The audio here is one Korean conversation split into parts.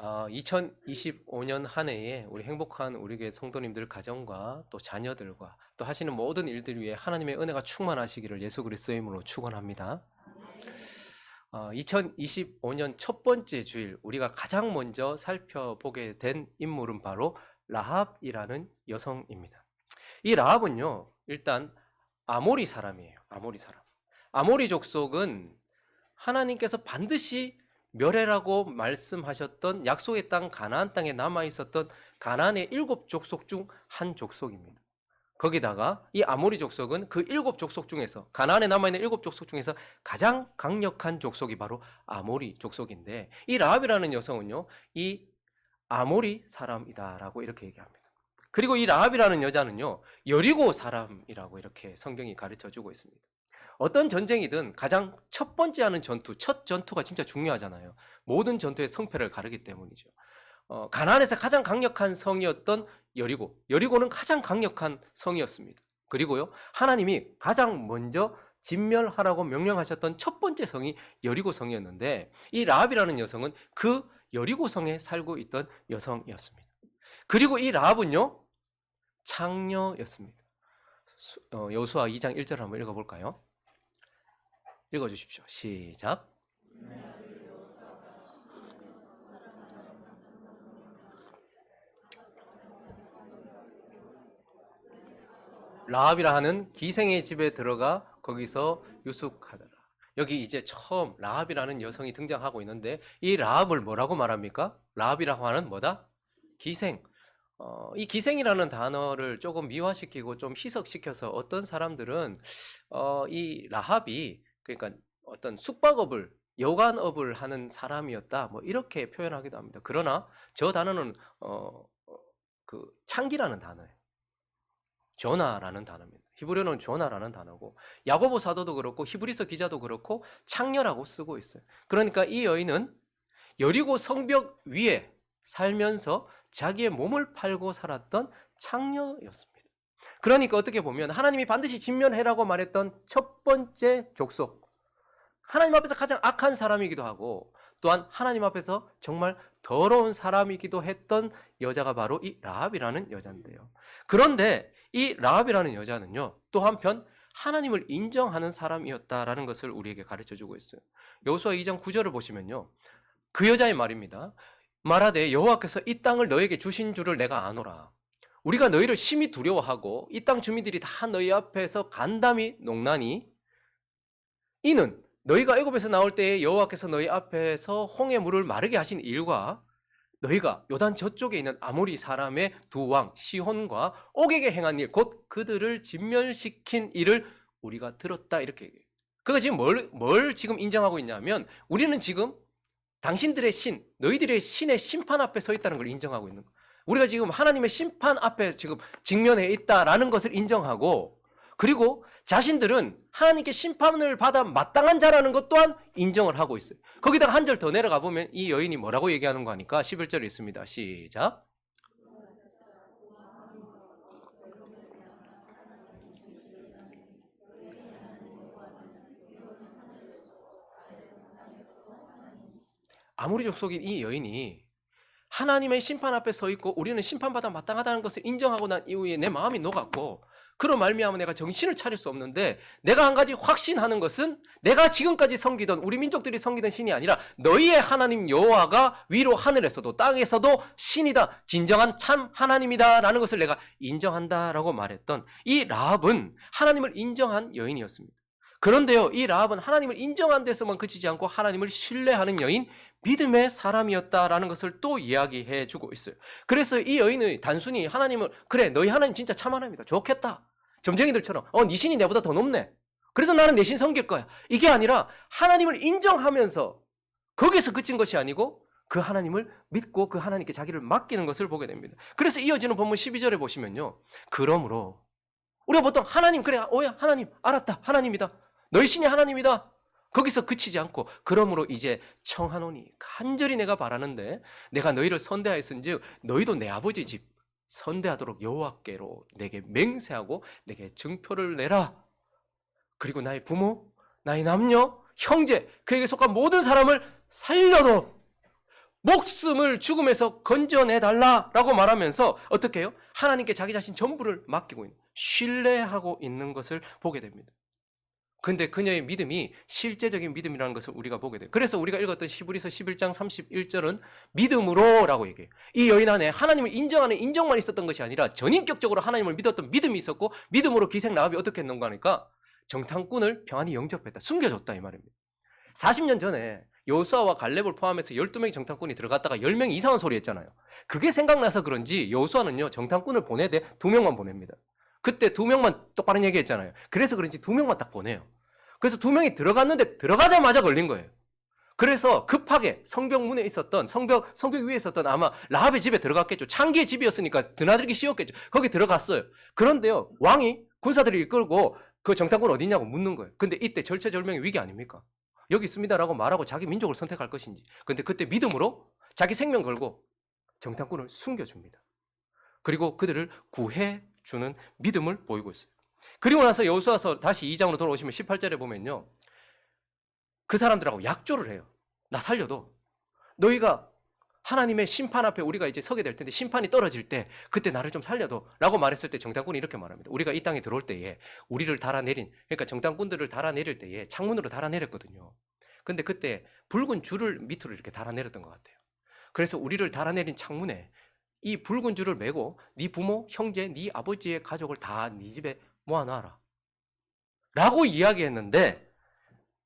2025년 한 해에 우리 행복한 우리 교회 성도님들 가정과 또 자녀들과 또 하시는 모든 일들 위해 하나님의 은혜가 충만하시기를 예수 그리스도의 이름으로 축원합니다. 2025년 첫 번째 주일 우리가 가장 먼저 살펴보게 된 인물은 바로 라합이라는 여성입니다. 이 라합은요, 일단 아모리 사람이에요. 아모리 사람. 아모리 족속은 하나님께서 반드시 멸해라고 말씀하셨던 약속의 땅 가나안 땅에 남아 있었던 가나안의 7 족속 중 한 족속입니다. 거기다가 이 아모리 족속은 그 7 족속 중에서 가나안에 남아 있는 7 족속 중에서 가장 강력한 족속이 바로 아모리 족속인데, 이 라합이라는 여성은요, 이 아모리 사람이다라고 이렇게 얘기합니다. 그리고 이 라합이라는 여자는요, 여리고 사람이라고 이렇게 성경이 가르쳐 주고 있습니다. 어떤 전쟁이든 가장 첫 번째 하는 전투, 첫 전투가 진짜 중요하잖아요. 모든 전투의 성패를 가르기 때문이죠. 가나안에서 가장 강력한 성이었던 여리고는 가장 강력한 성이었습니다. 그리고요, 하나님이 가장 먼저 진멸하라고 명령하셨던 첫 번째 성이 여리고 성이었는데, 이 라합이라는 여성은 그 여리고 성에 살고 있던 여성이었습니다. 그리고 이 라합은요, 창녀였습니다. 여호수아 2장 1절 한번 읽어볼까요? 읽어주십시오. 시작. 라합이라 하는 기생의 집에 들어가 거기서 유숙하더라. 여기 이제 처음 라합이라는 여성이 등장하고 있는데, 이 라합을 뭐라고 말합니까? 라합이라고 하는 뭐다? 기생. 이 기생이라는 단어를 조금 미화시키고 좀 희석시켜서 어떤 사람들은 이 라합이, 그러니까 어떤 숙박업을, 여관업을 하는 사람이었다, 뭐 이렇게 표현하기도 합니다. 그러나 저 단어는 그 창기라는 단어예요. 조나라는 단어입니다. 히브리어는 조나라는 단어고, 야고보 사도도 그렇고 히브리서 기자도 그렇고 창녀라고 쓰고 있어요. 그러니까 이 여인은 여리고 성벽 위에 살면서 자기의 몸을 팔고 살았던 창녀였습니다. 그러니까 어떻게 보면 하나님이 반드시 진멸해라고 말했던 첫 번째 족속, 하나님 앞에서 가장 악한 사람이기도 하고, 또한 하나님 앞에서 정말 더러운 사람이기도 했던 여자가 바로 이 라합이라는 여자인데요. 그런데 이 라합이라는 여자는요, 또 한편 하나님을 인정하는 사람이었다라는 것을 우리에게 가르쳐주고 있어요. 여호수아 2장 9절을 보시면요, 그 여자의 말입니다. 말하되 여호와께서 이 땅을 너에게 주신 줄을 내가 아노라. 우리가 너희를 심히 두려워하고 이 땅 주민들이 다 너희 앞에서 간담이 농나니, 이는 너희가 애굽에서 나올 때에 여호와께서 너희 앞에서 홍해 물을 마르게 하신 일과 너희가 요단 저쪽에 있는 아모리 사람의 두 왕 시혼과 옥에게 행한 일, 곧 그들을 진멸시킨 일을 우리가 들었다, 이렇게 얘기해요. 그가 지금 뭘 지금 인정하고 있냐면, 우리는 지금 당신들의 신, 너희들의 신의 심판 앞에 서 있다는 걸 인정하고 있는 거예요. 우리가 지금 하나님의 심판 앞에 지금 직면해 있다라는 것을 인정하고, 그리고 자신들은 하나님께 심판을 받아 마땅한 자라는 것 또한 인정을 하고 있어요. 거기다가 한 절 더 내려가 보면 이 여인이 뭐라고 얘기하는 거 하니까 11절에 있습니다. 시작. 아무리 족속인 이 여인이 하나님의 심판 앞에 서 있고 우리는 심판받아 마땅하다는 것을 인정하고 난 이후에 내 마음이 녹았고, 그로 말미암아 내가 정신을 차릴 수 없는데, 내가 한 가지 확신하는 것은 내가 지금까지 섬기던, 우리 민족들이 섬기던 신이 아니라 너희의 하나님 여호와가 위로 하늘에서도 땅에서도 신이다, 진정한 참 하나님이다 라는 것을 내가 인정한다라고 말했던 이 라합은 하나님을 인정한 여인이었습니다. 그런데요, 이 라합은 하나님을 인정한 데서만 그치지 않고 하나님을 신뢰하는 여인, 믿음의 사람이었다라는 것을 또 이야기해 주고 있어요. 그래서 이 여인은 단순히 하나님을, 그래 너희 하나님 진짜 참 하나님이다, 좋겠다, 점쟁이들처럼 네 신이 내보다 더 높네, 그래도 나는 내 신 섬길 거야, 이게 아니라 하나님을 인정하면서 거기서 그친 것이 아니고 그 하나님을 믿고 그 하나님께 자기를 맡기는 것을 보게 됩니다. 그래서 이어지는 본문 12절에 보시면요, 그러므로 우리가 보통 하나님, 그래 오야 하나님 알았다, 하나님이다, 너희 신이 하나님이다, 거기서 그치지 않고 그러므로 이제 청하노니 간절히 내가 바라는데 내가 너희를 선대하였은즉 너희도 내 아버지 집 선대하도록 여호와께로 내게 맹세하고 내게 증표를 내라. 그리고 나의 부모, 나의 남녀, 형제, 그에게 속한 모든 사람을 살려도 목숨을 죽음에서 건져내달라라고 말하면서 어떻게 해요? 하나님께 자기 자신 전부를 맡기고 있는, 신뢰하고 있는 것을 보게 됩니다. 근데 그녀의 믿음이 실제적인 믿음이라는 것을 우리가 보게 돼요. 그래서 우리가 읽었던 히브리서 11장 31절은 믿음으로라고 얘기해요. 이 여인 안에 하나님을 인정하는 인정만 있었던 것이 아니라 전인격적으로 하나님을 믿었던 믿음이 있었고, 믿음으로 기생 라합이 어떻게 했는가 하니까 정탐꾼을 평안히 영접했다. 숨겨줬다 이 말입니다. 40년 전에 여호수아와 갈렙을 포함해서 12명의 정탐꾼이 들어갔다가 10명이 이상한 소리 했잖아요. 그게 생각나서 그런지 여호수아는요, 정탐꾼을 보내되 2명만 보냅니다. 그때 2명만 똑바로 얘기했잖아요. 그래서 그런지 2명만 딱 보내요. 그래서 2명이 들어갔는데 들어가자마자 걸린 거예요. 그래서 급하게 성벽 문에 있었던, 성벽 위에 있었던 아마 라합의 집에 들어갔겠죠. 창기의 집이었으니까 드나들기 쉬웠겠죠. 거기 들어갔어요. 그런데요, 왕이 군사들을 이끌고 그 정탐꾼 어디 있냐고 묻는 거예요. 근데 이때 절체절명의 위기 아닙니까? 여기 있습니다라고 말하고 자기 민족을 선택할 것인지. 근데 그때 믿음으로 자기 생명 걸고 정탐꾼을 숨겨줍니다. 그리고 그들을 구해주는 믿음을 보이고 있어요. 그리고 나서 여호수아서 다시 2장으로 돌아오시면 18절에 보면요, 그 사람들하고 약조를 해요. 나 살려도 너희가 하나님의 심판 앞에 우리가 이제 서게 될 텐데, 심판이 떨어질 때 그때 나를 좀 살려도 라고 말했을 때 정탐꾼이 이렇게 말합니다. 우리가 이 땅에 들어올 때에 우리를 달아내린, 그러니까 정탐꾼들을 달아내릴 때에 창문으로 달아내렸거든요. 근데 그때 붉은 줄을 밑으로 이렇게 달아내렸던 것 같아요. 그래서 우리를 달아내린 창문에 이 붉은 줄을 메고 네 부모, 형제, 네 아버지의 가족을 다 네 집에 모아놔라 라고 이야기했는데,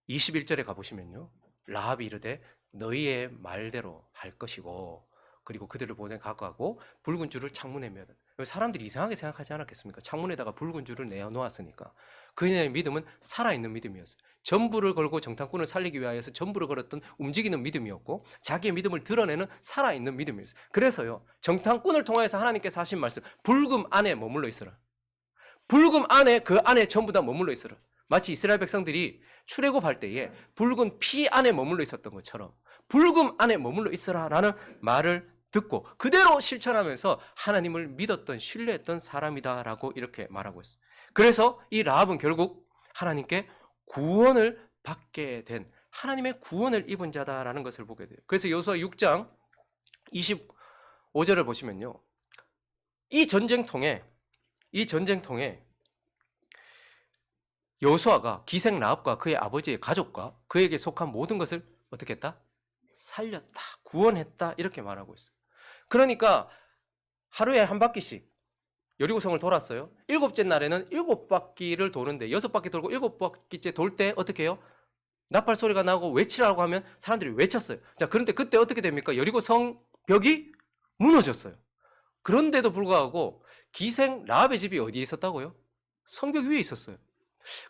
21절에 가보시면요, 라합이 이르되 너희의 말대로 할 것이고, 그리고 그들을 보내 가고 붉은 줄을 창문에 매어. 사람들이 이상하게 생각하지 않았겠습니까? 창문에다가 붉은 줄을 내어 놓았으니까. 그녀의 믿음은 살아있는 믿음이었어요. 전부를 걸고 정탐꾼을 살리기 위하여서 전부를 걸었던 움직이는 믿음이었고, 자기의 믿음을 드러내는 살아있는 믿음이었어요. 그래서요, 정탐꾼을 통해서 하나님께서 하신 말씀, 불금 안에 머물러 있어라. 불금 안에, 그 안에 전부 다 머물러 있어라. 마치 이스라엘 백성들이 출애굽할 때에 붉은 피 안에 머물러 있었던 것처럼 불금 안에 머물러 있어라라는 말을 듣고 그대로 실천하면서 하나님을 믿었던, 신뢰했던 사람이다라고 이렇게 말하고 있어요. 그래서 이 라합은 결국 하나님께 구원을 받게 된, 하나님의 구원을 입은 자다라는 것을 보게 돼요. 그래서 여호수아 6장 25절을 보시면요, 이 전쟁통에 여호수아가 기생 라합과 그의 아버지의 가족과 그에게 속한 모든 것을 어떻게 했다? 살렸다, 구원했다, 이렇게 말하고 있어요. 그러니까 하루에 한 바퀴씩 여리고성을 돌았어요. 7째 날에는 7바퀴를 도는데 6바퀴 돌고 7바퀴째 돌 때 어떻게 해요? 나팔 소리가 나고 외치라고 하면 사람들이 외쳤어요. 자, 그런데 그때 어떻게 됩니까? 여리고성 벽이 무너졌어요. 그런데도 불구하고 기생 라합의 집이 어디에 있었다고요? 성벽 위에 있었어요.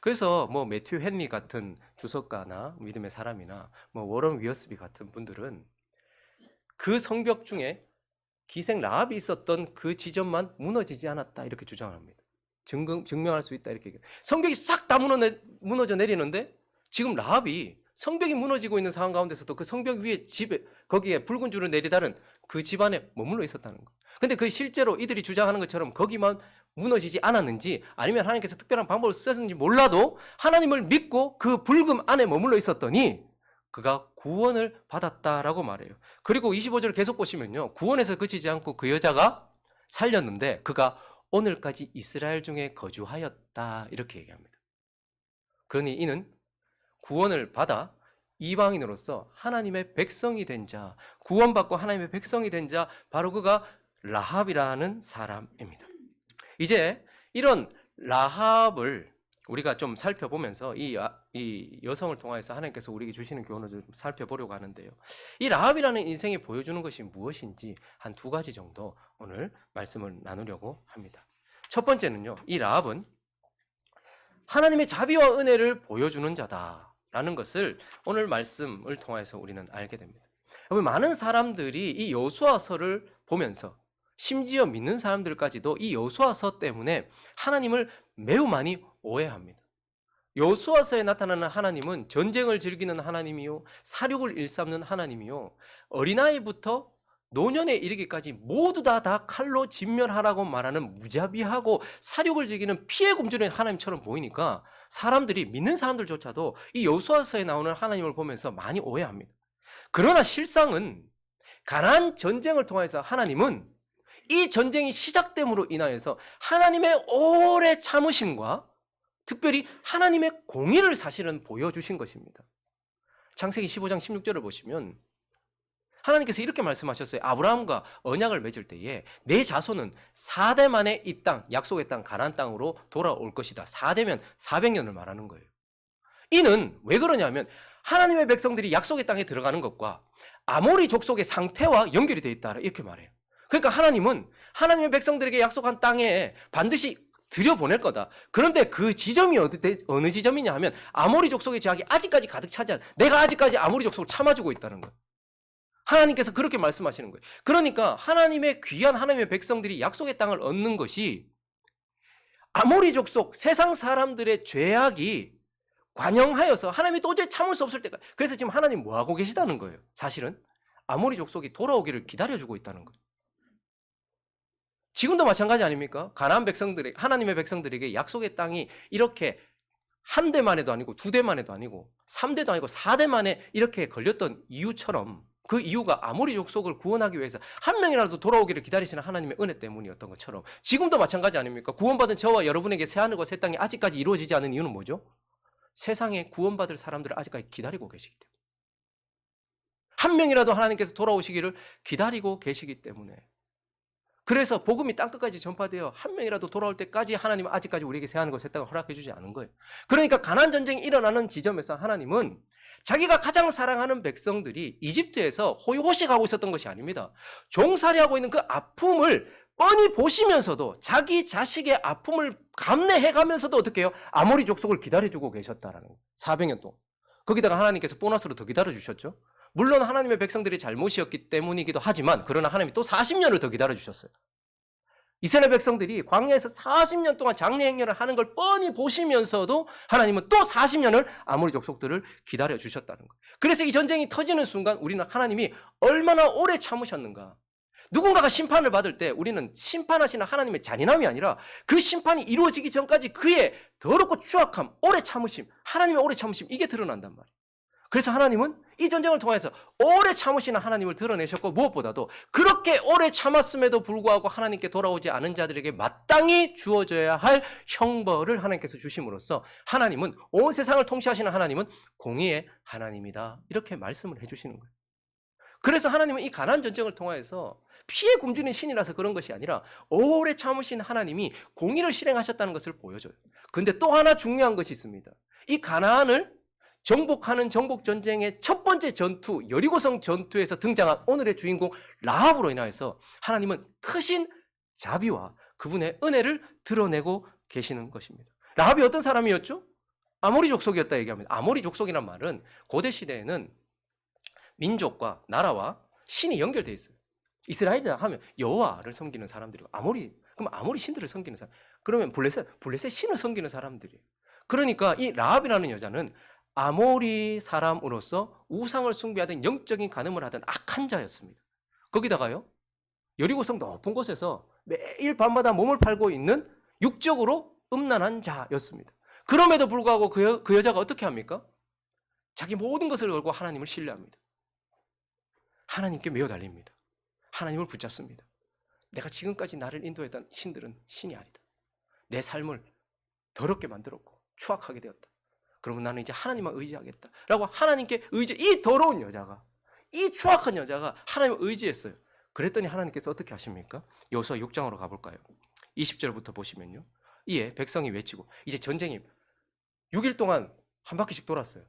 그래서 뭐 매튜 헨리 같은 주석가나 믿음의 사람이나 뭐 워런 위어스비 같은 분들은 그 성벽 중에 기생 라합이 있었던 그 지점만 무너지지 않았다 이렇게 주장합니다. 증명할 수 있다 이렇게. 성벽이 싹 다 무너져 내리는데 지금 라합이 성벽이 무너지고 있는 상황 가운데서도 그 성벽 위에 집에, 거기에 붉은 줄을 내리다는 그 집안에 머물러 있었다는 거. 근데 그 실제로 이들이 주장하는 것처럼 거기만 무너지지 않았는지, 아니면 하나님께서 특별한 방법을 쓰셨는지 몰라도 하나님을 믿고 그 불금 안에 머물러 있었더니 그가 구원을 받았다라고 말해요. 그리고 25절 계속 보시면요, 구원에서 그치지 않고 그 여자가 살렸는데 그가 오늘까지 이스라엘 중에 거주하였다 이렇게 얘기합니다. 그러니 이는 구원을 받아 이방인으로서 하나님의 백성이 된 자, 구원받고 하나님의 백성이 된 자, 바로 그가 라합이라는 사람입니다. 이제 이런 라합을 우리가 좀 살펴보면서 이 여성을 통해서 하나님께서 우리에게 주시는 교훈을 좀 살펴보려고 하는데요. 이 라합이라는 인생이 보여주는 것이 무엇인지 한 2가지 정도 오늘 말씀을 나누려고 합니다. 첫 번째는요, 이 라합은 하나님의 자비와 은혜를 보여주는 자다라는 것을 오늘 말씀을 통해서 우리는 알게 됩니다. 많은 사람들이 이 여호수아서를 보면서, 심지어 믿는 사람들까지도 이 여호수아서 때문에 하나님을 매우 많이 오해합니다. 여호수아서에 나타나는 하나님은 전쟁을 즐기는 하나님이요, 사륙을 일삼는 하나님이요, 어린아이부터 노년에 이르기까지 모두 다 칼로 진멸하라고 말하는 무자비하고 사륙을 즐기는 피해 굶주린 하나님처럼 보이니까 사람들이, 믿는 사람들조차도 이 여호수아서에 나오는 하나님을 보면서 많이 오해합니다. 그러나 실상은 가나안 전쟁을 통해서 하나님은 이 전쟁이 시작됨으로 인하여서 하나님의 오래 참으심과 특별히 하나님의 공의를 사실은 보여주신 것입니다. 창세기 15장 16절을 보시면 하나님께서 이렇게 말씀하셨어요. 아브라함과 언약을 맺을 때에 내 자손은 4대 만에 이 땅, 약속의 땅, 가나안 땅으로 돌아올 것이다. 4대면 400년을 말하는 거예요. 이는 왜 그러냐면 하나님의 백성들이 약속의 땅에 들어가는 것과 아모리 족속의 상태와 연결이 되어 있다. 이렇게 말해요. 그러니까 하나님은 하나님의 백성들에게 약속한 땅에 반드시 들여보낼 거다. 그런데 그 지점이 어느 지점이냐 하면 아모리 족속의 제약이 아직까지 가득 차지한, 내가 아직까지 아모리 족속을 참아주고 있다는 거예요. 하나님께서 그렇게 말씀하시는 거예요. 그러니까 하나님의 귀한 하나님의 백성들이 약속의 땅을 얻는 것이 아모리 족속 세상 사람들의 죄악이 관영하여서 하나님이 도저히 참을 수 없을 때가, 그래서 지금 하나님 뭐 하고 계시다는 거예요. 사실은 아모리 족속이 돌아오기를 기다려주고 있다는 거예요. 지금도 마찬가지 아닙니까? 가나안 백성들에게, 하나님의 백성들에게 약속의 땅이 이렇게 한 대만 해도 아니고 두 대만 해도 아니고 3대도 아니고 4대 만에 이렇게 걸렸던 이유처럼, 그 이유가 아모리 족속을 구원하기 위해서 한 명이라도 돌아오기를 기다리시는 하나님의 은혜 때문이었던 것처럼 지금도 마찬가지 아닙니까? 구원받은 저와 여러분에게 새하늘과 새 땅이 아직까지 이루어지지 않은 이유는 뭐죠? 세상에 구원받을 사람들을 아직까지 기다리고 계시기 때문에, 한 명이라도 하나님께서 돌아오시기를 기다리고 계시기 때문에, 그래서 복음이 땅끝까지 전파되어 한 명이라도 돌아올 때까지 하나님은 아직까지 우리에게 새하늘과 새 땅을 허락해 주지 않은 거예요. 그러니까 가나안 전쟁이 일어나는 지점에서 하나님은 자기가 가장 사랑하는 백성들이 이집트에서 호의호식하고 있었던 것이 아닙니다. 종살이하고 있는 그 아픔을 뻔히 보시면서도 자기 자식의 아픔을 감내해가면서도 어떻게 해요? 아모리 족속을 기다려주고 계셨다라는 거예요. 400년 동안. 거기다가 하나님께서 보너스로 더 기다려주셨죠. 물론 하나님의 백성들이 잘못이었기 때문이기도 하지만, 그러나 하나님이 또 40년을 더 기다려주셨어요. 이스라엘 백성들이 광야에서 40년 동안 장래 행렬을 하는 걸 뻔히 보시면서도 하나님은 또 40년을 아모리 족속들을 기다려주셨다는 거예요. 그래서 이 전쟁이 터지는 순간 우리는 하나님이 얼마나 오래 참으셨는가. 누군가가 심판을 받을 때 우리는 심판하시는 하나님의 잔인함이 아니라 그 심판이 이루어지기 전까지 그의 더럽고 추악함, 오래 참으심, 하나님의 오래 참으심, 이게 드러난단 말이에요. 그래서 하나님은 이 전쟁을 통해서 오래 참으시는 하나님을 드러내셨고, 무엇보다도 그렇게 오래 참았음에도 불구하고 하나님께 돌아오지 않은 자들에게 마땅히 주어져야 할 형벌을 하나님께서 주심으로써 하나님은, 온 세상을 통치하시는 하나님은 공의의 하나님이다, 이렇게 말씀을 해주시는 거예요. 그래서 하나님은 이 가나안 전쟁을 통해서 피해 굶주린 신이라서 그런 것이 아니라 오래 참으신 하나님이 공의를 실행하셨다는 것을 보여줘요. 근데 또 하나 중요한 것이 있습니다. 이 가나안을 정복하는 정복전쟁의 첫 번째 전투, 여리고성 전투에서 등장한 오늘의 주인공 라합으로 인하여서 하나님은 크신 자비와 그분의 은혜를 드러내고 계시는 것입니다. 라합이 어떤 사람이었죠? 아모리 족속이었다 얘기합니다. 아모리 족속이란 말은 고대 시대에는 민족과 나라와 신이 연결되어 있어요. 이스라엘이라 하면 여호와를 섬기는 사람들이고, 그럼 아모리 신들을 섬기는 사람, 그러면 블레셋 신을 섬기는 사람들이에요. 그러니까 이 라합이라는 여자는 아모리 사람으로서 우상을 숭배하던, 영적인 간음을 하던 악한 자였습니다. 거기다가요, 여리고성 높은 곳에서 매일 밤마다 몸을 팔고 있는 육적으로 음란한 자였습니다. 그럼에도 불구하고 그 여자가 어떻게 합니까? 자기 모든 것을 걸고 하나님을 신뢰합니다. 하나님께 매어 달립니다. 하나님을 붙잡습니다. 내가 지금까지 나를 인도했던 신들은 신이 아니다. 내 삶을 더럽게 만들었고 추악하게 되었다. 그러면 나는 이제 하나님만 의지하겠다 라고 하나님께 이 더러운 여자가, 이 추악한 여자가 하나님을 의지했어요. 그랬더니 하나님께서 어떻게 하십니까? 여호수아 6장으로 가볼까요? 20절부터 보시면요, 이에 백성이 외치고, 이제 전쟁이 6일 동안 한 바퀴씩 돌았어요.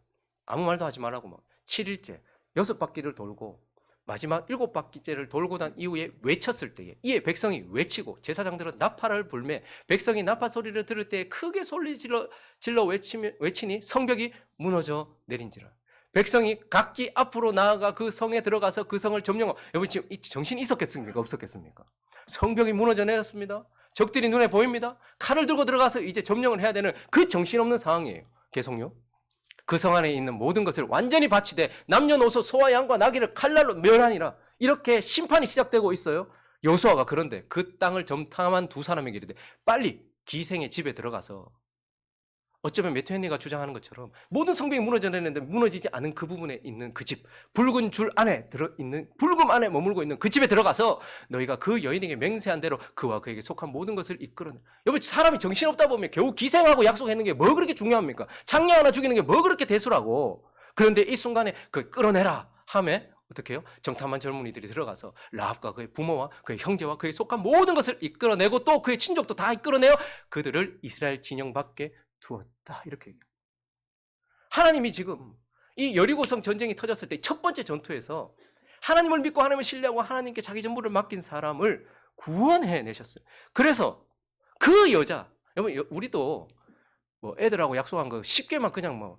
아무 말도 하지 말라고 막 7일째 6바퀴를 돌고 마지막 7바퀴째를 돌고 난 이후에 외쳤을 때에, 이에 백성이 외치고 제사장들은 나팔을 불매 백성이 나팔 소리를 들을 때에 크게 소리 질러 외치니 성벽이 무너져 내린지라. 백성이 각기 앞으로 나아가 그 성에 들어가서 그 성을 점령하고, 여러분 지금 정신이 있었겠습니까? 없었겠습니까? 성벽이 무너져 내렸습니다. 적들이 눈에 보입니다. 칼을 들고 들어가서 이제 점령을 해야 되는 그 정신없는 상황이에요. 계속요. 그 성 안에 있는 모든 것을 완전히 바치되 남녀노소 소와 양과 나귀를 칼날로 멸하니라. 이렇게 심판이 시작되고 있어요. 여호수아가 그런데 그 땅을 점탐한 두 사람에게 이르되 빨리 기생의 집에 들어가서 어쩌면 매튜 헨리가 주장하는 것처럼 모든 성벽이 무너져 내렸는데 무너지지 않은 그 부분에 있는 그 집, 붉은 줄 안에 들어있는, 붉음 안에 머물고 있는 그 집에 들어가서 너희가 그 여인에게 맹세한 대로 그와 그에게 속한 모든 것을 이끌어내. 여러분, 사람이 정신없다 보면 겨우 기생하고 약속했는 게 뭐 그렇게 중요합니까? 장녀 하나 죽이는 게 뭐 그렇게 대수라고. 그런데 이 순간에 그 끌어내라 하며 어떻게 해요? 정탐한 젊은이들이 들어가서 라합과 그의 부모와 그의 형제와 그의 속한 모든 것을 이끌어내고 또 그의 친족도 다 이끌어내어 그들을 이스라엘 진영 밖에 두었다. 이렇게 얘기해요. 하나님이 지금 이 여리고성 전쟁이 터졌을 때 첫 번째 전투에서 하나님을 믿고 하나님을 신뢰하고 하나님께 자기 전부를 맡긴 사람을 구원해 내셨어요. 그래서 그 여자, 여러분, 우리도 뭐 애들하고 약속한 거 쉽게 막 그냥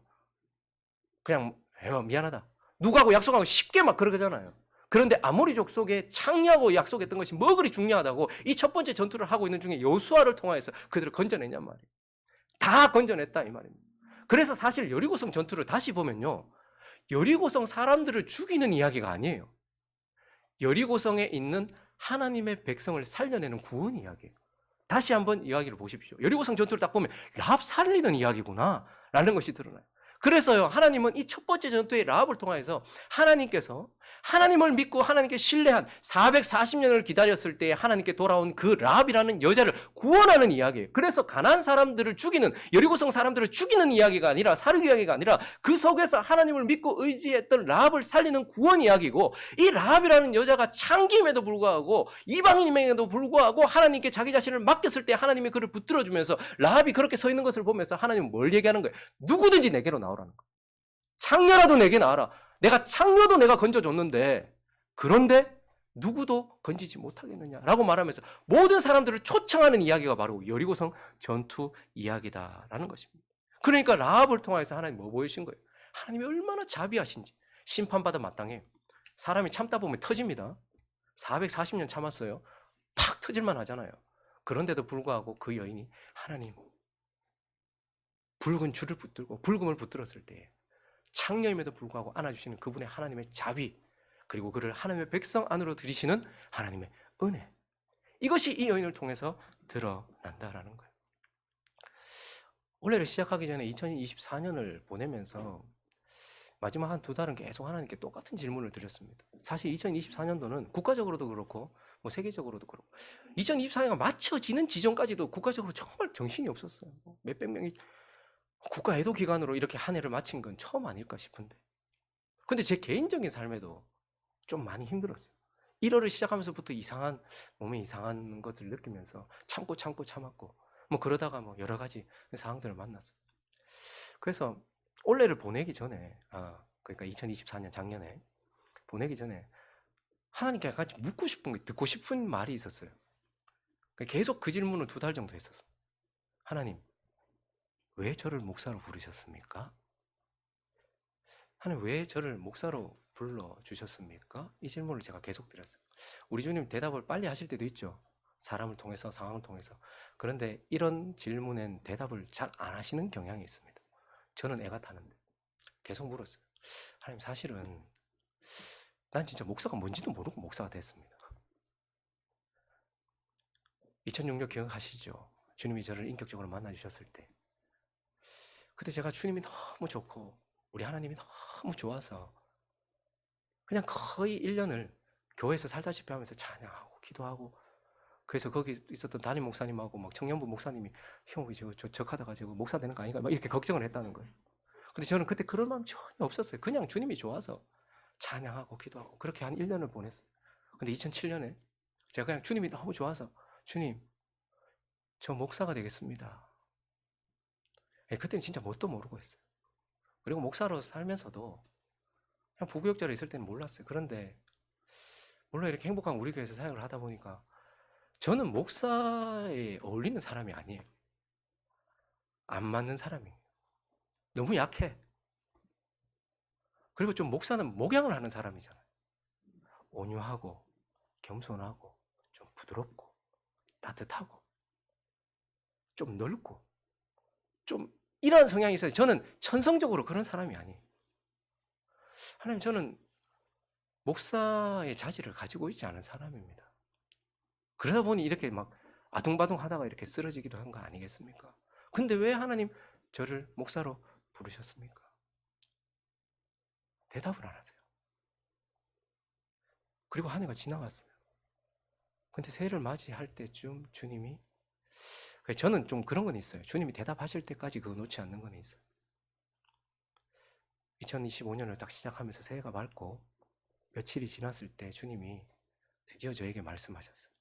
미안하다. 누구하고 약속하고 쉽게 막 그러잖아요. 그런데 아모리 족속의 창녀하고 약속했던 것이 뭐 그리 중요하다고 이 첫 번째 전투를 하고 있는 중에 여수아를 통하여서 그들을 건져냈냔 말이에요. 다 건져냈다 이 말입니다. 그래서 사실 여리고성 전투를 다시 보면요, 여리고성 사람들을 죽이는 이야기가 아니에요. 여리고성에 있는 하나님의 백성을 살려내는 구원 이야기예요. 다시 한번 이야기를 보십시오. 여리고성 전투를 딱 보면 라합 살리는 이야기구나 라는 것이 드러나요. 그래서요, 하나님은 이 첫 번째 전투의 라합을 통해서 하나님께서 하나님을 믿고 하나님께 신뢰한 440년을 기다렸을 때 하나님께 돌아온 그 라합이라는 여자를 구원하는 이야기예요. 그래서 가나안 사람들을 죽이는, 여리고성 사람들을 죽이는 이야기가 아니라, 사륙 이야기가 아니라 그 속에서 하나님을 믿고 의지했던 라합을 살리는 구원 이야기고, 이 라합이라는 여자가 창기임에도 불구하고 이방인임에도 불구하고 하나님께 자기 자신을 맡겼을 때 하나님이 그를 붙들어주면서 라합이 그렇게 서 있는 것을 보면서 하나님은 뭘 얘기하는 거예요? 누구든지 내게로 나오라는 거예요. 창녀라도 내게 나와라. 내가 창녀도 내가 건져줬는데 그런데 누구도 건지지 못하겠느냐라고 말하면서 모든 사람들을 초청하는 이야기가 바로 여리고성 전투 이야기다라는 것입니다. 그러니까 라합을 통해서 하나님 뭐 보여주신 거예요? 하나님이 얼마나 자비하신지. 심판받아 마땅해요. 사람이 참다 보면 터집니다. 440년 참았어요. 팍 터질만 하잖아요. 그런데도 불구하고 그 여인이 하나님, 붉은 줄을 붙들고 붉음을 붙들었을 때 창녀임에도 불구하고 안아주시는 그분의 하나님의 자비, 그리고 그를 하나님의 백성 안으로 들이시는 하나님의 은혜, 이것이 이 여인을 통해서 드러난다라는 거예요. 올해를 시작하기 전에 2024년을 보내면서 마지막 한 2달은 계속 하나님께 똑같은 질문을 드렸습니다. 사실 2024년도는 국가적으로도 그렇고 뭐 세계적으로도 그렇고 2024년가 맞춰지는 지점까지도 국가적으로 정말 정신이 없었어요. 몇백 명이 국가 애도 기간으로 이렇게 한 해를 마친 건 처음 아닐까 싶은데, 근데 제 개인적인 삶에도 좀 많이 힘들었어요. 1월을 시작하면서부터 몸에 이상한 것을 느끼면서 참았고 뭐 그러다가 뭐 여러 가지 상황들을 만났어요. 그래서 올해를 보내기 전에, 그러니까 2024년 작년에 보내기 전에 하나님께 같이 묻고 싶은 거, 듣고 싶은 말이 있었어요. 계속 그 질문을 2달 정도 했었어요. 하나님, 왜 저를 목사로 부르셨습니까? 하나님, 왜 저를 목사로 불러주셨습니까? 이 질문을 제가 계속 드렸어요. 우리 주님 대답을 빨리 하실 때도 있죠. 사람을 통해서, 상황을 통해서. 그런데 이런 질문엔 대답을 잘 안 하시는 경향이 있습니다. 저는 애가 타는데 계속 물었어요. 하나님, 사실은 난 진짜 목사가 뭔지도 모르고 목사가 됐습니다. 2006년 기억하시죠? 주님이 저를 인격적으로 만나주셨을 때. 그때 제가 주님이 너무 좋고 우리 하나님이 너무 좋아서 그냥 거의 1년을 교회에서 살다시피 하면서 찬양하고 기도하고, 그래서 거기 있었던 담임 목사님하고 막 청년부 목사님이 형 저 적하다가 저거 목사 되는 거 아닌가 막 이렇게 걱정을 했다는 거예요. 근데 저는 그때 그런 마음 전혀 없었어요. 그냥 주님이 좋아서 찬양하고 기도하고 그렇게 한 1년을 보냈어요. 근데 2007년에 제가 그냥 주님이 너무 좋아서 주님, 저 목사가 되겠습니다. 그때는 진짜 뭣도 모르고 했어요. 그리고 목사로 살면서도 그냥 부교육자로 있을 때는 몰랐어요. 그런데 물론 이렇게 행복한 우리 교회에서 사역을 하다 보니까 저는 목사에 어울리는 사람이 아니에요. 안 맞는 사람이에요. 너무 약해. 그리고 좀 목사는 목양을 하는 사람이잖아요. 온유하고 겸손하고 좀 부드럽고 따뜻하고 좀 넓고 좀 이런 성향이 있어요. 저는 천성적으로 그런 사람이 아니에요. 하나님, 저는 목사의 자질을 가지고 있지 않은 사람입니다. 그러다 보니 이렇게 막 아둥바둥 하다가 이렇게 쓰러지기도 한 거 아니겠습니까? 근데 왜 하나님 저를 목사로 부르셨습니까? 대답을 안 하세요. 그리고 한 해가 지나갔어요. 근데 새해를 맞이할 때쯤 주님이, 저는 좀 그런 건 있어요. 주님이 대답하실 때까지 그거 놓지 않는 건 있어요. 2025년을 딱 시작하면서 새해가 밝고 며칠이 지났을 때 주님이 드디어 저에게 말씀하셨어요.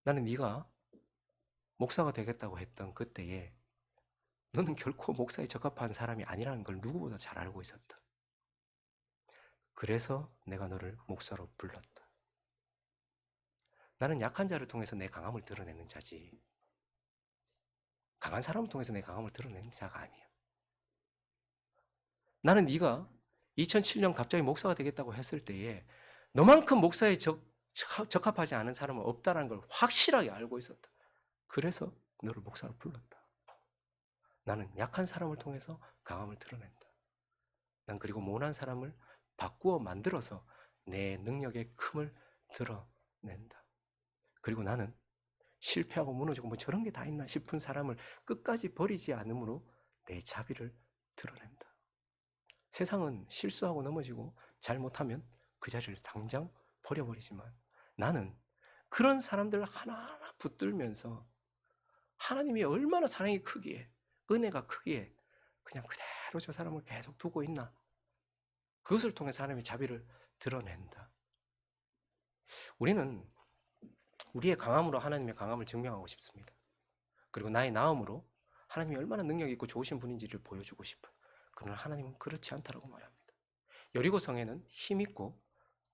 나는 네가 목사가 되겠다고 했던 그때에 너는 결코 목사에 적합한 사람이 아니라는 걸 누구보다 잘 알고 있었다. 그래서 내가 너를 목사로 불렀다. 나는 약한 자를 통해서 내 강함을 드러내는 자지, 강한 사람을 통해서 내 강함을 드러내는 자가 아니야. 나는 네가 2007년 갑자기 목사가 되겠다고 했을 때에 너만큼 목사에 적합하지 않은 사람은 없다는 걸 확실하게 알고 있었다. 그래서 너를 목사로 불렀다. 나는 약한 사람을 통해서 강함을 드러낸다. 난 그리고 모난 사람을 바꾸어 만들어서 내 능력의 큼을 드러낸다. 그리고 나는 실패하고 무너지고 뭐 저런 게 다 있나 싶은 사람을 끝까지 버리지 않으므로 내 자비를 드러낸다. 세상은 실수하고 넘어지고 잘못하면 그 자리를 당장 버려버리지만 나는 그런 사람들 하나하나 붙들면서 하나님이 얼마나 사랑이 크기에, 은혜가 크기에 그냥 그대로 저 사람을 계속 두고 있나, 그것을 통해서 하나님의 자비를 드러낸다. 우리는 우리의 강함으로 하나님의 강함을 증명하고 싶습니다. 그리고 나의 나음으로 하나님이 얼마나 능력이 있고 좋으신 분인지를 보여주고 싶어요. 그러나 하나님은 그렇지 않다고 말합니다. 여리고 성에는 힘 있고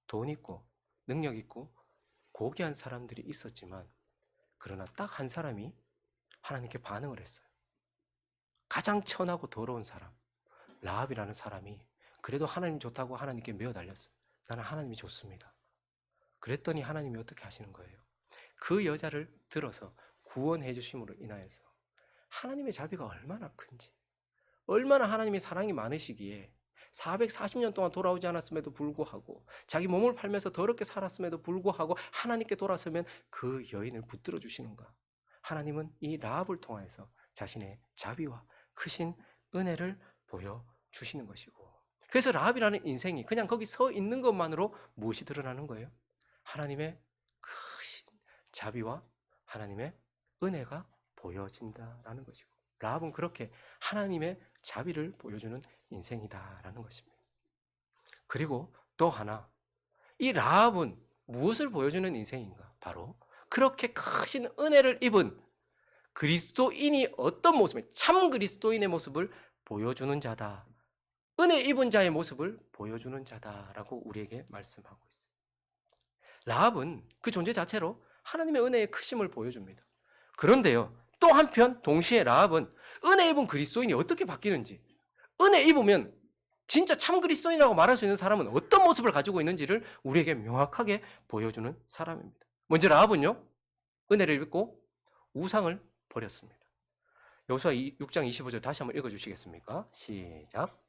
돈 있고 능력 있고 고귀한 사람들이 있었지만, 그러나 딱 한 사람이 하나님께 반응을 했어요. 가장 천하고 더러운 사람, 라합이라는 사람이 그래도 하나님 좋다고 하나님께 메어 달렸어요. 나는 하나님이 좋습니다. 그랬더니 하나님이 어떻게 하시는 거예요? 그 여자를 들어서 구원해 주심으로 인하여서 하나님의 자비가 얼마나 큰지, 얼마나 하나님의 사랑이 많으시기에 440년 동안 돌아오지 않았음에도 불구하고 자기 몸을 팔면서 더럽게 살았음에도 불구하고 하나님께 돌아서면 그 여인을 붙들어 주시는가. 하나님은 이 라합을 통해서 자신의 자비와 크신 은혜를 보여주시는 것이고, 그래서 라합이라는 인생이 그냥 거기 서 있는 것만으로 무엇이 드러나는 거예요? 하나님의 크신 자비와 하나님의 은혜가 보여진다라는 것이고, 라합은 그렇게 하나님의 자비를 보여주는 인생이다라는 것입니다. 그리고 또 하나, 이 라합은 무엇을 보여주는 인생인가? 바로 그렇게 크신 은혜를 입은 그리스도인이 어떤 모습이, 참 그리스도인의 모습을 보여주는 자다, 은혜 입은 자의 모습을 보여주는 자다라고 우리에게 말씀하고 있어요. 라합은 그 존재 자체로 하나님의 은혜의 크심을 보여줍니다. 그런데요, 또 한편 동시에 라합은 은혜 입은 그리스도인이 어떻게 바뀌는지, 은혜 입으면 진짜 참 그리스도인이라고 말할 수 있는 사람은 어떤 모습을 가지고 있는지를 우리에게 명확하게 보여주는 사람입니다. 먼저 라합은요, 은혜를 입고 우상을 버렸습니다. 여호수아 6장 25절 다시 한번 읽어주시겠습니까? 시작.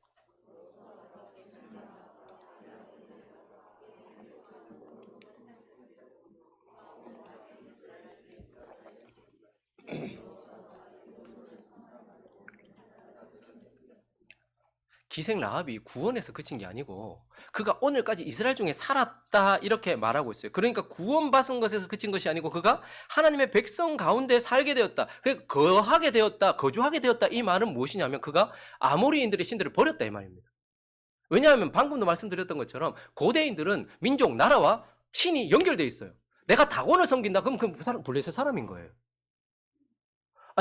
기생 라합이 구원에서 그친 게 아니고 그가 오늘까지 이스라엘 중에 살았다 이렇게 말하고 있어요. 그러니까 구원받은 것에서 그친 것이 아니고 그가 하나님의 백성 가운데 살게 되었다, 거하게 되었다, 거주하게 되었다. 이 말은 무엇이냐면 그가 아모리인들의 신들을 버렸다 이 말입니다. 왜냐하면 방금도 말씀드렸던 것처럼 고대인들은 민족, 나라와 신이 연결되어 있어요. 내가 다곤을 섬긴다, 그럼 그 사람 블레셋 사람인 거예요.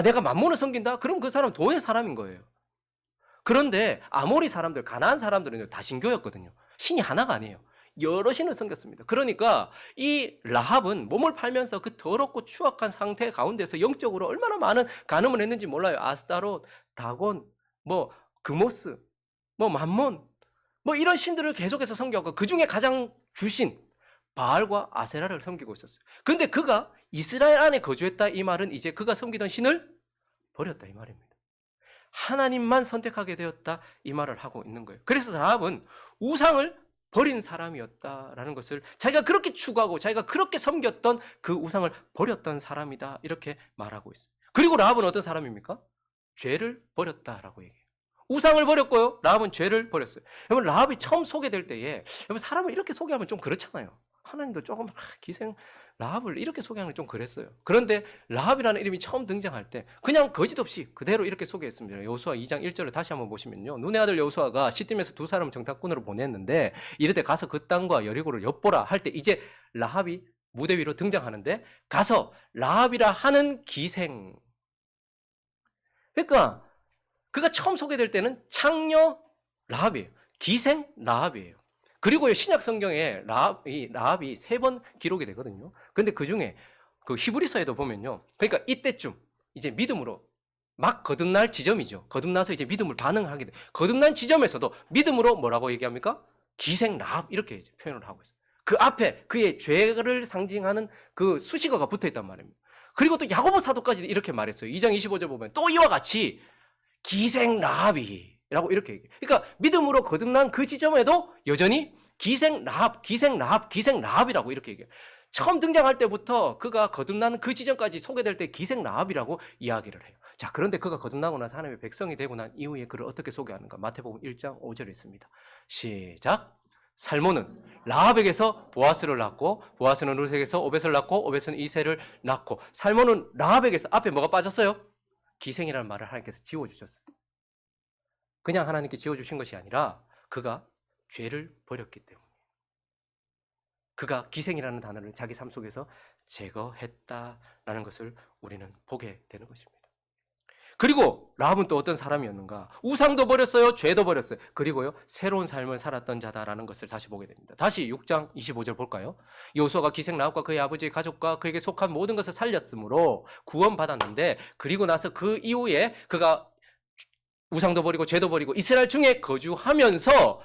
내가 맘몬을 섬긴다, 그럼 그 사람 돈의 사람인 거예요. 그런데 아모리 사람들, 가나안 사람들은 다신교였거든요. 신이 하나가 아니에요. 여러 신을 섬겼습니다. 그러니까 이 라합은 몸을 팔면서 그 더럽고 추악한 상태 가운데서 영적으로 얼마나 많은 간음을 했는지 몰라요. 아스타롯, 다곤, 그모스, 맘몬, 이런 신들을 계속해서 섬겼고 그 중에 가장 주신 바알과 아세라를 섬기고 있었어요. 그런데 그가 이스라엘 안에 거주했다 이 말은 이제 그가 섬기던 신을 버렸다 이 말입니다. 하나님만 선택하게 되었다 이 말을 하고 있는 거예요. 그래서 라합은 우상을 버린 사람이었다라는 것을, 자기가 그렇게 추구하고 자기가 그렇게 섬겼던 그 우상을 버렸던 사람이다 이렇게 말하고 있어요. 그리고 라합은 어떤 사람입니까? 죄를 버렸다라고 얘기해요. 우상을 버렸고요. 라합은 죄를 버렸어요. 여러분 라합이 처음 소개될 때에 여러분 사람을 이렇게 소개하면 좀 그렇잖아요. 하나님도 조금 기생 라합을 이렇게 소개하는 게 좀 그랬어요. 그런데 라합이라는 이름이 처음 등장할 때 그냥 거짓 없이 그대로 이렇게 소개했습니다. 여호수아 2장 1절을 다시 한번 보시면요. 눈의 아들 여호수아가 시딤에서 두 사람을 정탐꾼으로 보냈는데 이르되 가서 그 땅과 여리고를 엿보라 할 때 이제 라합이 무대 위로 등장하는데 가서 라합이라 하는 기생 그러니까 그가 처음 소개될 때는 창녀 라합이에요. 기생 라합이에요. 그리고 신약 성경에 라합이 3번 기록이 되거든요. 근데 그 중에 그 히브리서에도 보면요. 그러니까 이때쯤 이제 믿음으로 막 거듭날 지점이죠. 거듭나서 이제 믿음을 반응하게 돼. 거듭난 지점에서도 믿음으로 뭐라고 얘기합니까? 기생 라합 이렇게 이제 표현을 하고 있어요. 그 앞에 그의 죄를 상징하는 그 수식어가 붙어 있단 말입니다. 그리고 또 야고보 사도까지 이렇게 말했어요. 2장 25절 보면 또 이와 같이 기생 라합이라고 이렇게 얘기해요. 그러니까 믿음으로 거듭난 그 지점에도 여전히 기생 라합이라고 이렇게 얘기해요. 처음 등장할 때부터 그가 거듭난 그 지점까지 소개될 때 기생 라합이라고 이야기를 해요. 자, 그런데 그가 거듭나고 나서 하나님의 백성이 되고 난 이후에 그를 어떻게 소개하는가? 마태복음 1장 5절에 있습니다. 시작. 살몬은 라합에게서 보아스를 낳고 보아스는 룻에게서 오벳을 낳고 오벳은 이새를 낳고 살몬은 라합에게서 앞에 뭐가 빠졌어요? 기생이라는 말을 하나님께서 지워주셨어요. 그냥 하나님께 지워주신 것이 아니라 그가 죄를 버렸기 때문에 그가 기생이라는 단어를 자기 삶 속에서 제거했다라는 것을 우리는 보게 되는 것입니다. 그리고 라합은 또 어떤 사람이었는가? 우상도 버렸어요. 죄도 버렸어요. 그리고요. 새로운 삶을 살았던 자다라는 것을 다시 보게 됩니다. 다시 6장 25절 볼까요? 여호수아가 기생 라합과 그의 아버지의 가족과 그에게 속한 모든 것을 살렸으므로 구원받았는데 그리고 나서 그 이후에 그가 우상도 버리고 죄도 버리고 이스라엘 중에 거주하면서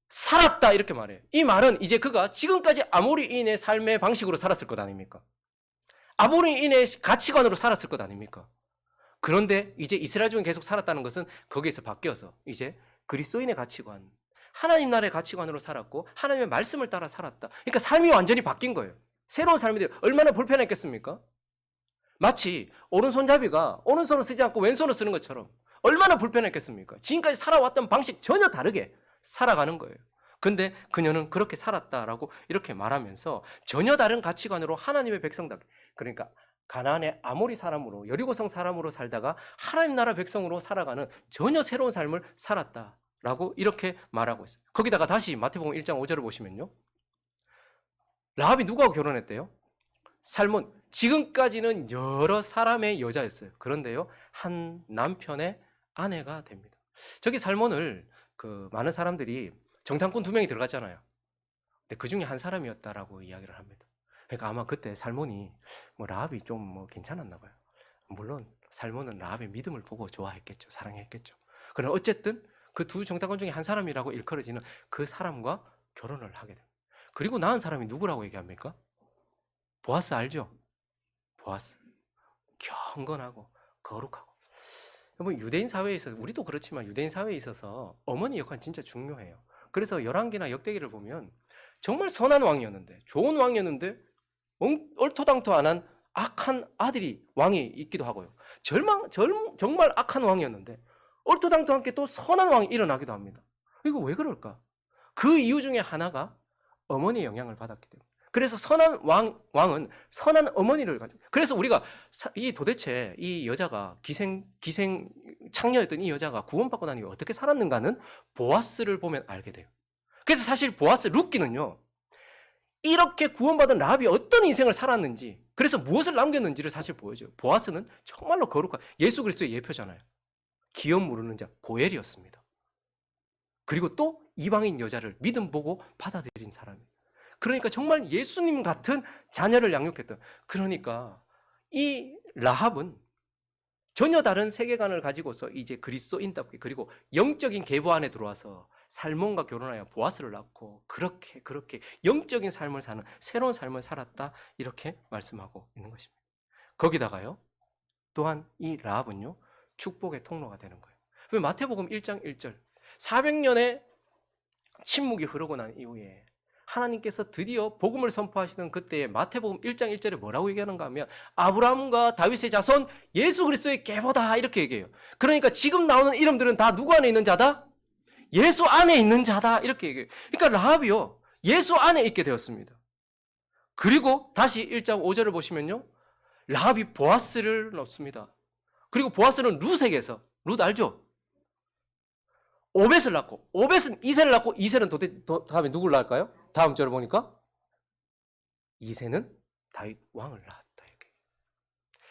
살았다 이렇게 말해요. 이 말은 이제 그가 지금까지 아모리인의 삶의 방식으로 살았을 것 아닙니까? 아모리인의 가치관으로 살았을 것 아닙니까? 그런데 이제 이스라엘 중에 계속 살았다는 것은 거기에서 바뀌어서 이제 그리스도인의 가치관, 하나님 나라의 가치관으로 살았고 하나님의 말씀을 따라 살았다. 그러니까 삶이 완전히 바뀐 거예요. 새로운 삶이 돼요. 얼마나 불편했겠습니까? 마치 오른손잡이가 오른손을 쓰지 않고 왼손을 쓰는 것처럼 얼마나 불편했겠습니까? 지금까지 살아왔던 방식 전혀 다르게 살아가는 거예요. 근데 그녀는 그렇게 살았다라고 이렇게 말하면서 전혀 다른 가치관으로 하나님의 백성답게 그러니까 가나안의 아모리 사람으로 여리고성 사람으로 살다가 하나님 나라 백성으로 살아가는 전혀 새로운 삶을 살았다라고 이렇게 말하고 있어요. 거기다가 다시 마태복음 1장 5절을 보시면요. 라합이 누구하고 결혼했대요? 살몬. 지금까지는 여러 사람의 여자였어요. 그런데요. 한 남편의 아내가 됩니다. 저기 살몬을 많은 사람들이 정탐꾼 2명이 들어갔잖아요. 근데 그 중에 한 사람이었다라고 이야기를 합니다. 그러니까 아마 그때 살몬이 라합이 좀 괜찮았나 봐요. 물론 살몬은 라합의 믿음을 보고 좋아했겠죠. 사랑했겠죠. 그러나 어쨌든 그 두 정탐꾼 중에 한 사람이라고 일컬어지는 그 사람과 결혼을 하게 됩니다. 그리고 낳은 사람이 누구라고 얘기합니까? 보아스 알죠? 보아스. 경건하고 거룩하고. 여러분 유대인 사회에 있어서 우리도 그렇지만 유대인 사회에 있어서 어머니 역할은 진짜 중요해요. 그래서 열왕기나 역대기를 보면 정말 선한 왕이었는데 좋은 왕이었는데 얼토당토안한 악한 아들이 왕이 있기도 하고요. 정말 악한 왕이었는데 얼토당토 않게 또 선한 왕이 일어나기도 합니다. 이거 왜 그럴까? 그 이유 중에 하나가 어머니의 영향을 받았기 때문에. 그래서 선한 왕은 선한 어머니를 가지고. 그래서 우리가 도대체 이 여자가 기생 창녀였던 이 여자가 구원받고 난 이후 어떻게 살았는가는 보아스를 보면 알게 돼요. 그래서 사실 보아스 룻기는요. 이렇게 구원받은 라합이 어떤 인생을 살았는지 그래서 무엇을 남겼는지를 사실 보여줘요. 보아스는 정말로 거룩한 예수 그리스도의 예표잖아요. 기업 모르는 자 고엘이었습니다. 그리고 또 이방인 여자를 믿음 보고 받아들인 사람이에요. 그러니까 정말 예수님 같은 자녀를 양육했던 그러니까 이 라합은 전혀 다른 세계관을 가지고서 이제 그리스도인답게 그리고 영적인 계보 안에 들어와서 살몬과 결혼하여 보아스를 낳고 그렇게 영적인 삶을 사는 새로운 삶을 살았다 이렇게 말씀하고 있는 것입니다. 거기다가요. 또한 이 라합은요. 축복의 통로가 되는 거예요. 마태복음 1장 1절 400년의 침묵이 흐르고 난 이후에 하나님께서 드디어 복음을 선포하시는 그때에 마태복음 1장 1절에 뭐라고 얘기하는가 하면 아브라함과 다윗의 자손 예수 그리스도의 계보다 이렇게 얘기해요. 그러니까 지금 나오는 이름들은 다 누구 안에 있는 자다? 예수 안에 있는 자다 이렇게 얘기해요. 그러니까 라합이요 예수 안에 있게 되었습니다. 그리고 다시 1장 5절을 보시면요 라합이 보아스를 낳습니다. 그리고 보아스는 룻에게서 룻 알죠? 오벳을 낳고 오벳은 이세를 낳고 이세는 다음에 누굴 낳을까요? 다음 절을 보니까 이세는 다윗 왕을 낳았다. 이렇게.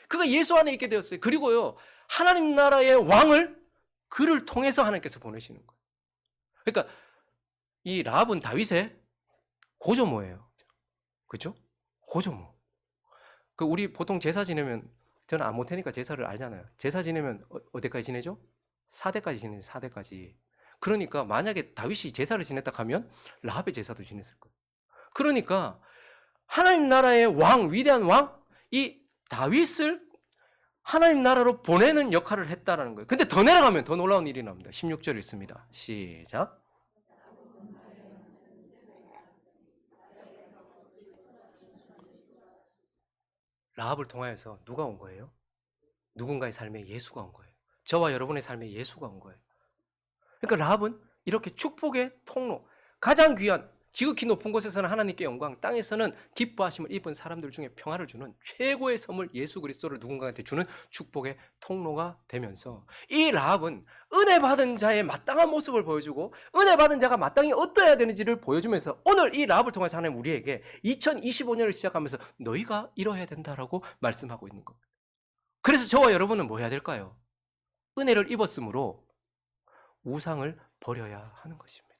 그가 예수 안에 있게 되었어요. 그리고요 하나님 나라의 왕을 그를 통해서 하나님께서 보내시는 거예요. 그러니까 이 라합은 다윗의 고조모예요. 그렇죠? 고조모. 그 우리 보통 제사 지내면 저는 안 못하니까 제사를 알잖아요. 제사 지내면 어디까지 지내죠? 4대까지 지내죠. 4대까지. 그러니까 만약에 다윗이 제사를 지냈다 하면 라합의 제사도 지냈을 거예요. 그러니까 하나님 나라의 왕, 위대한 왕, 이 다윗을 하나님 나라로 보내는 역할을 했다라는 거예요. 근데 더 내려가면 더 놀라운 일이 나옵니다. 16절 있습니다. 시작. 라합을 통하여서 누가 온 거예요? 누군가의 삶에 예수가 온 거예요. 저와 여러분의 삶에 예수가 온 거예요. 그러니까 라합은 이렇게 축복의 통로, 가장 귀한 지극히 높은 곳에서는 하나님께 영광, 땅에서는 기뻐하심을 입은 사람들 중에 평화를 주는 최고의 선물 예수 그리스도를 누군가한테 주는 축복의 통로가 되면서 이 라합은 은혜 받은 자의 마땅한 모습을 보여주고 은혜 받은 자가 마땅히 어떠해야 되는지를 보여주면서 오늘 이 라합을 통해서 하나님 우리에게 2025년을 시작하면서 너희가 이뤄야 된다라고 말씀하고 있는 겁니다. 그래서 저와 여러분은 뭐 해야 될까요? 은혜를 입었으므로 우상을 버려야 하는 것입니다.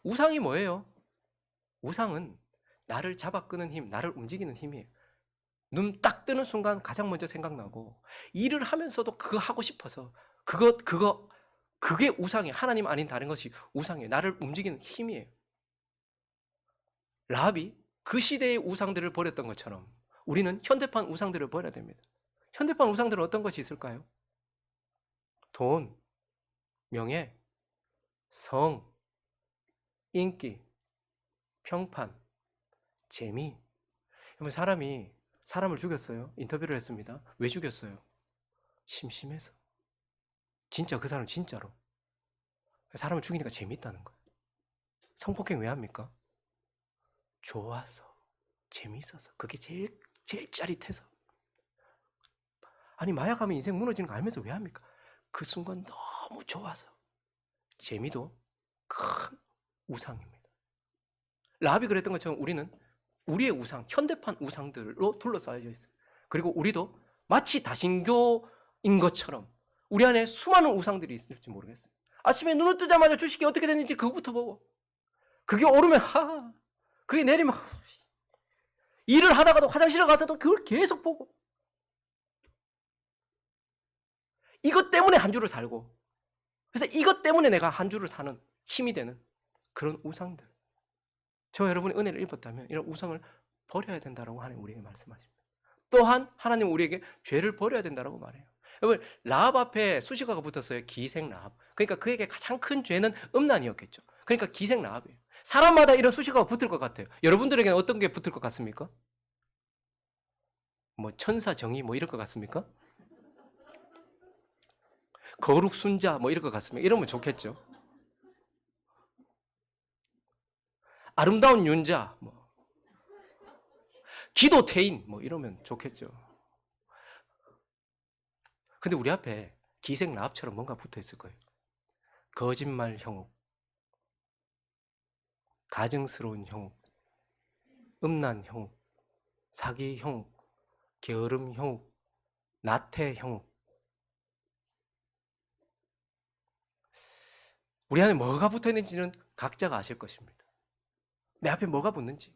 우상이 뭐예요? 우상은 나를 잡아 끄는 힘, 나를 움직이는 힘이에요. 눈 딱 뜨는 순간 가장 먼저 생각나고 일을 하면서도 그거 하고 싶어서 그게 우상이에요. 하나님 아닌 다른 것이 우상이에요. 나를 움직이는 힘이에요. 라합이 그 시대의 우상들을 버렸던 것처럼 우리는 현대판 우상들을 버려야 됩니다. 현대판 우상들은 어떤 것이 있을까요? 돈, 명예, 성, 인기, 평판, 재미. 그러면 사람이 사람을 죽였어요. 인터뷰를 했습니다. 왜 죽였어요? 심심해서. 진짜 그 사람 진짜로. 사람을 죽이니까 재밌다는 거예요. 성폭행 왜 합니까? 좋아서, 재미있어서. 그게 제일 짜릿해서. 아니 마약하면 인생 무너지는 거 알면서 왜 합니까? 그 순간 너무 좋아서. 재미도 큰 우상입니다. 라합이 그랬던 것처럼 우리는 우리의 우상, 현대판 우상들로 둘러싸여져 있어요. 그리고 우리도 마치 다신교인 것처럼 우리 안에 수많은 우상들이 있을지 모르겠어요. 아침에 눈을 뜨자마자 주식이 어떻게 됐는지 그거부터 보고 그게 오르면 하, 그게 내리면 하. 일을 하다가도 화장실에 가서도 그걸 계속 보고 이것 때문에 한 주를 살고 그래서 이것 때문에 내가 한 주를 사는 힘이 되는 그런 우상들. 저와 여러분이 은혜를 입었다면 이런 우상을 버려야 된다라고 하나님 우리에게 말씀하십니다. 또한 하나님 우리에게 죄를 버려야 된다라고 말해요. 여러분 라합 앞에 수식어가 붙었어요. 기생 라합. 그러니까 그에게 가장 큰 죄는 음란이었겠죠. 그러니까 기생 라합이에요. 사람마다 이런 수식어가 붙을 것 같아요. 여러분들에게는 어떤 게 붙을 것 같습니까? 뭐 천사 정의 뭐 이럴 것 같습니까? 거룩 순자 뭐 이럴 것 같습니까? 이러면 좋겠죠. 아름다운 윤자 뭐 기도 태인 뭐 이러면 좋겠죠. 근데 우리 앞에 기생 라합처럼 뭔가 붙어 있을 거예요. 거짓말 형욱, 가증스러운 형욱, 음란 형욱, 사기 형욱, 게으름 형욱, 나태 형욱. 우리 안에 뭐가 붙어 있는지는 각자가 아실 것입니다. 내 앞에 뭐가 붙는지.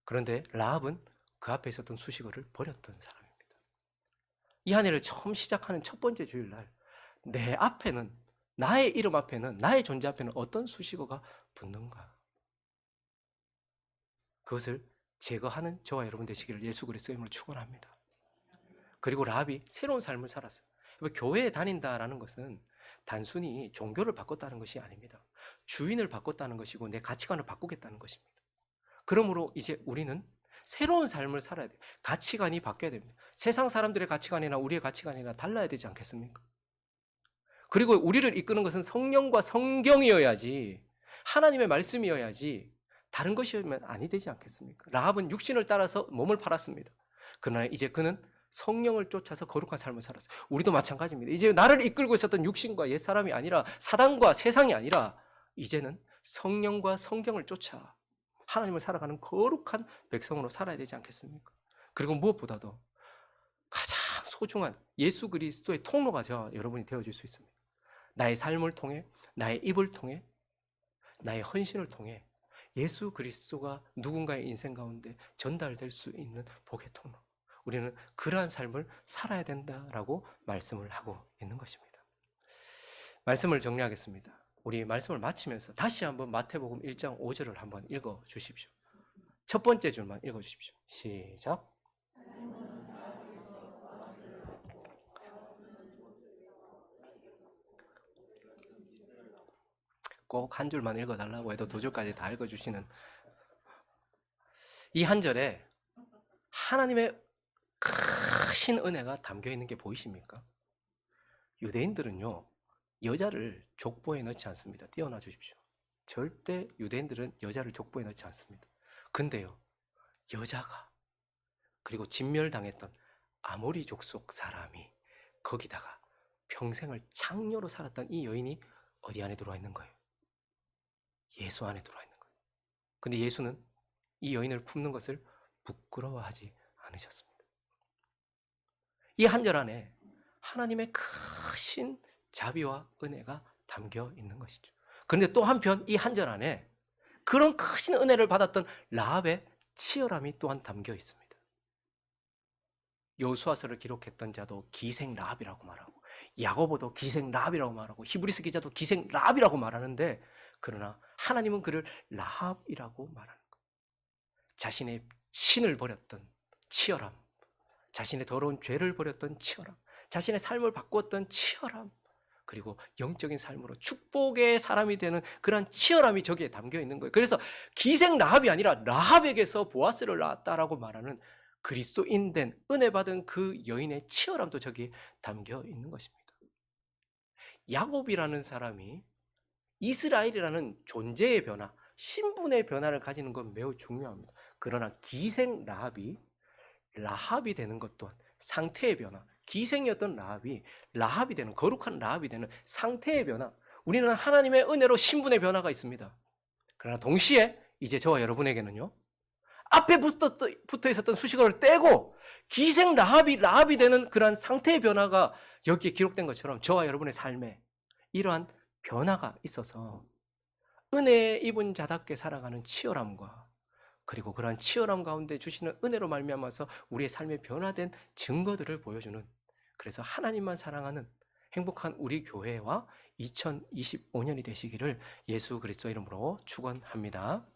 그런데 라합은 그 앞에 있었던 수식어를 버렸던 사람입니다. 이 한 해를 처음 시작하는 첫 번째 주일날 내 앞에는 나의 이름 앞에는 나의 존재 앞에는 어떤 수식어가 붙는가? 그것을 제거하는 저와 여러분 되시기를 예수 그리스도의 이름으로 축원합니다. 그리고 라합이 새로운 삶을 살았어요. 교회에 다닌다라는 것은 단순히 종교를 바꿨다는 것이 아닙니다. 주인을 바꿨다는 것이고 내 가치관을 바꾸겠다는 것입니다. 그러므로 이제 우리는 새로운 삶을 살아야 돼요. 가치관이 바뀌어야 됩니다. 세상 사람들의 가치관이나 우리의 가치관이나 달라야 되지 않겠습니까? 그리고 우리를 이끄는 것은 성령과 성경이어야지, 하나님의 말씀이어야지 다른 것이면 아니 되지 않겠습니까? 라합은 육신을 따라서 몸을 팔았습니다. 그러나 이제 그는 성령을 쫓아서 거룩한 삶을 살았어요. 우리도 마찬가지입니다. 이제 나를 이끌고 있었던 육신과 옛사람이 아니라 사단과 세상이 아니라 이제는 성령과 성경을 쫓아 하나님을 살아가는 거룩한 백성으로 살아야 되지 않겠습니까? 그리고 무엇보다도 가장 소중한 예수 그리스도의 통로가 저와 여러분이 되어줄 수 있습니다. 나의 삶을 통해, 나의 입을 통해, 나의 헌신을 통해 예수 그리스도가 누군가의 인생 가운데 전달될 수 있는 복의 통로. 우리는 그러한 삶을 살아야 된다라고 말씀을 하고 있는 것입니다. 말씀을 정리하겠습니다. 우리 말씀을 마치면서 다시 한번 마태복음 1장 5절을 한번 읽어 주십시오. 첫 번째 줄만 읽어 주십시오. 시작. 꼭 한 줄만 읽어달라고 해도 두 줄까지 다 읽어주시는 이 한 절에 하나님의 크신 은혜가 담겨 있는 게 보이십니까? 유대인들은요, 여자를 족보에 넣지 않습니다. 띄워놔 주십시오. 절대 유대인들은 여자를 족보에 넣지 않습니다. 근데요, 여자가, 그리고 진멸당했던 아모리 족속 사람이 거기다가 평생을 장녀로 살았던 이 여인이 어디 안에 들어와 있는 거예요? 예수 안에 들어와 있는 거예요. 근데 예수는 이 여인을 품는 것을 부끄러워하지 않으셨습니다. 이 한 절 안에 하나님의 크신 자비와 은혜가 담겨 있는 것이죠. 그런데 또 한편 이 한 절 안에 그런 크신 은혜를 받았던 라합의 치열함이 또한 담겨 있습니다. 여호수아서를 기록했던 자도 기생 라합이라고 말하고, 야고보도 기생 라합이라고 말하고, 히브리서 기자도 기생 라합이라고 말하는데, 그러나 하나님은 그를 라합이라고 말하는 거예요. 자신의 신을 버렸던 치열함, 자신의 더러운 죄를 버렸던 치열함, 자신의 삶을 바꾸었던 치열함, 그리고 영적인 삶으로 축복의 사람이 되는 그런 치열함이 저기에 담겨 있는 거예요. 그래서 기생 라합이 아니라 라합에게서 보아스를 낳았다라고 말하는 그리스도인 된 은혜 받은 그 여인의 치열함도 저기에 담겨 있는 것입니다. 야곱이라는 사람이 이스라엘이라는 존재의 변화, 신분의 변화를 가지는 건 매우 중요합니다. 그러나 기생 라합이 되는 것 또한 상태의 변화, 기생이었던 라합이 되는, 거룩한 라합이 되는 상태의 변화. 우리는 하나님의 은혜로 신분의 변화가 있습니다. 그러나 동시에 이제 저와 여러분에게는요, 앞에 붙어 있었던 수식어를 떼고 기생 라합이 되는 그러한 상태의 변화가 여기에 기록된 것처럼 저와 여러분의 삶에 이러한 변화가 있어서 은혜 입은 자답게 살아가는 치열함과, 그리고 그러한 치열함 가운데 주시는 은혜로 말미암아서 우리의 삶에 변화된 증거들을 보여주는, 그래서 하나님만 사랑하는 행복한 우리 교회와 2025년이 되시기를 예수 그리스도 이름으로 축원합니다.